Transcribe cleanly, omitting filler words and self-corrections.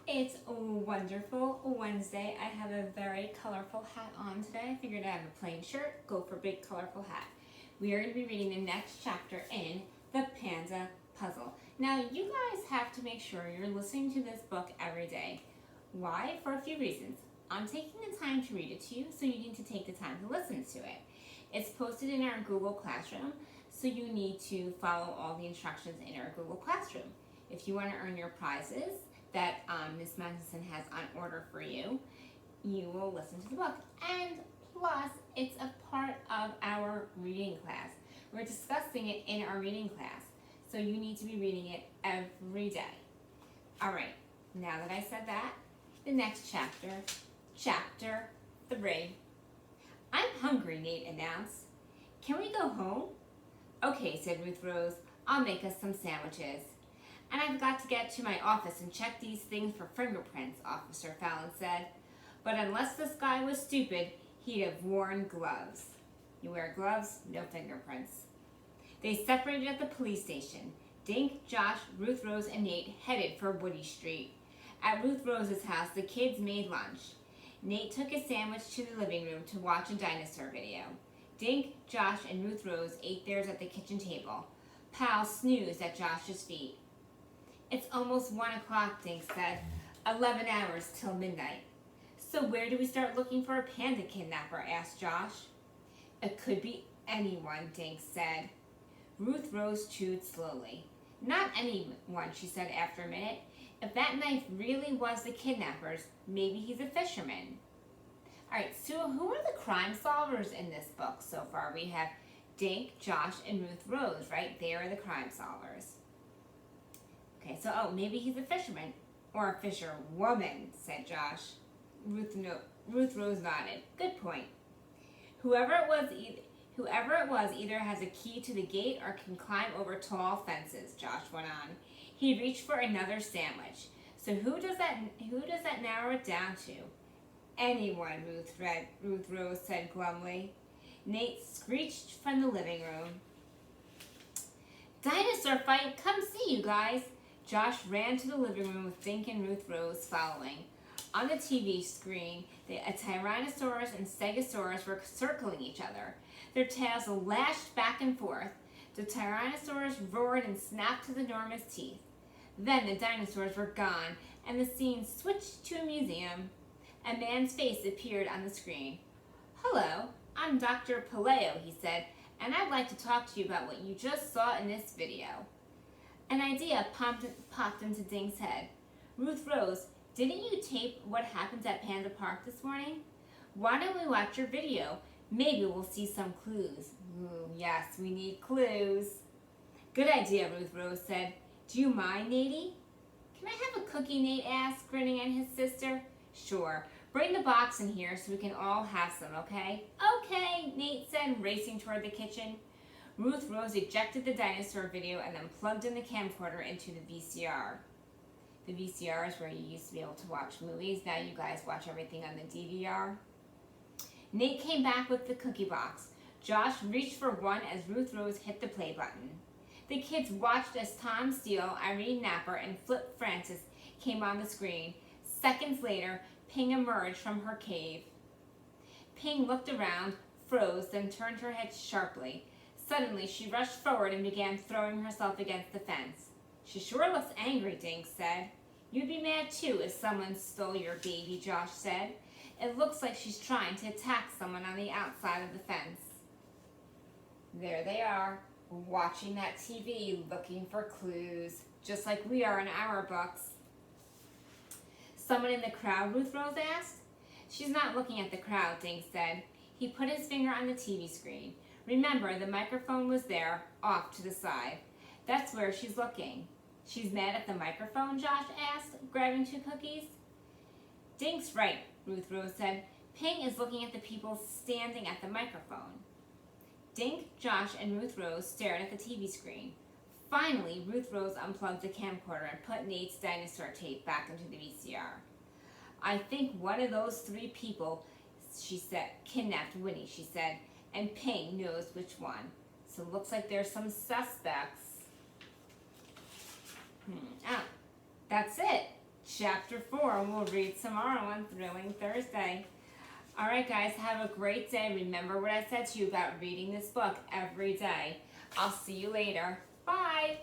It's a wonderful Wednesday. I have a very colorful hat on today. I figured I'd have a plain shirt, go for a big colorful hat. We are going to be reading the next chapter in the Panda Puzzle. Now, you guys have to make sure you're listening to this book every day. Why? For a few reasons. I'm taking the time to read it to you, so you need to take the time to listen to it. It's posted in our Google Classroom, so you need to follow all the instructions in our Google Classroom. If you want to earn your prizes that Ms. Magnuson has on order for you, you will listen to the book. And plus, it's a part of our reading class. We're discussing it in our reading class, so you need to be reading it every day. All right, now that I said that, the next chapter, chapter 3. I'm hungry, Nate announced. Can we go home? Okay, said Ruth Rose. I'll make us some sandwiches. And I've got to get to my office and check these things for fingerprints, Officer Fallon said. But unless this guy was stupid, he'd have worn gloves. You wear gloves, no fingerprints. They separated at the police station. Dink, Josh, Ruth Rose, and Nate headed for Woody Street. At Ruth Rose's house, the kids made lunch. Nate took a sandwich to the living room to watch a dinosaur video. Dink, Josh, and Ruth Rose ate theirs at the kitchen table. Pal snoozed at Josh's feet. It's almost 1 o'clock, Dink said. 11 hours till midnight. So where do we start looking for a panda kidnapper? Asked Josh. It could be anyone, Dink said. Ruth Rose chewed slowly. Not anyone, she said after a minute. If that knife really was the kidnapper's, maybe he's a fisherman. All right, so who are the crime solvers in this book so far? We have Dink, Josh, and Ruth Rose, right? They are the crime solvers. Okay, so, maybe he's a fisherman. Or a fisherwoman, said Josh. Ruth Rose nodded. Good point. Whoever it was either has a key to the gate or can climb over tall fences, Josh went on. He reached for another sandwich. So who does that narrow it down to? Anyone, Ruth Rose said glumly. Nate screeched from the living room. Dinosaur fight, come see you guys. Josh ran to the living room with Dink and Ruth Rose following. On the TV screen, a Tyrannosaurus and Stegosaurus were circling each other. Their tails lashed back and forth. The Tyrannosaurus roared and snapped his enormous teeth. Then the dinosaurs were gone, and the scene switched to a museum. A man's face appeared on the screen. Hello, I'm Dr. Paleo, he said, and I'd like to talk to you about what you just saw in this video. An idea popped into Dink's head. Ruth Rose, didn't you tape what happens at Panda Park this morning? Why don't we watch your video? Maybe we'll see some clues. Ooh, yes, we need clues. Good idea, Ruth Rose said. Do you mind, Natey? Can I have a cookie, Nate asked, grinning at his sister. Sure. Bring the box in here so we can all have some, okay? Okay, Nate said, racing toward the kitchen. Ruth Rose ejected the dinosaur video and then plugged in the camcorder into the VCR. The VCR is where you used to be able to watch movies. Now you guys watch everything on the DVR. Nate came back with the cookie box. Josh reached for one as Ruth Rose hit the play button. The kids watched as Tom Steele, Irene Napper, and Flip Francis came on the screen. Seconds later, Ping emerged from her cave. Ping looked around, froze, then turned her head sharply. Suddenly, she rushed forward and began throwing herself against the fence. She sure looks angry, Dink said. You'd be mad too if someone stole your baby, Josh said. It looks like she's trying to attack someone on the outside of the fence. There they are, watching that TV, looking for clues, just like we are in our books. Someone in the crowd, Ruth Rose asked. She's not looking at the crowd, Dink said. He put his finger on the TV screen. Remember, the microphone was there, off to the side. That's where she's looking. She's mad at the microphone, Josh asked, grabbing 2 cookies. Dink's right, Ruth Rose said. Ping is looking at the people standing at the microphone. Dink, Josh, and Ruth Rose stared at the TV screen. Finally, Ruth Rose unplugged the camcorder and put Nate's dinosaur tape back into the VCR. I think one of those 3 people, she said, kidnapped Winnie, she said, and Ping knows which one. So it looks like there's some suspects. That's it. chapter 4. We'll read tomorrow on Thrilling Thursday. Alright guys, have a great day. Remember what I said to you about reading this book every day. I'll see you later. Bye!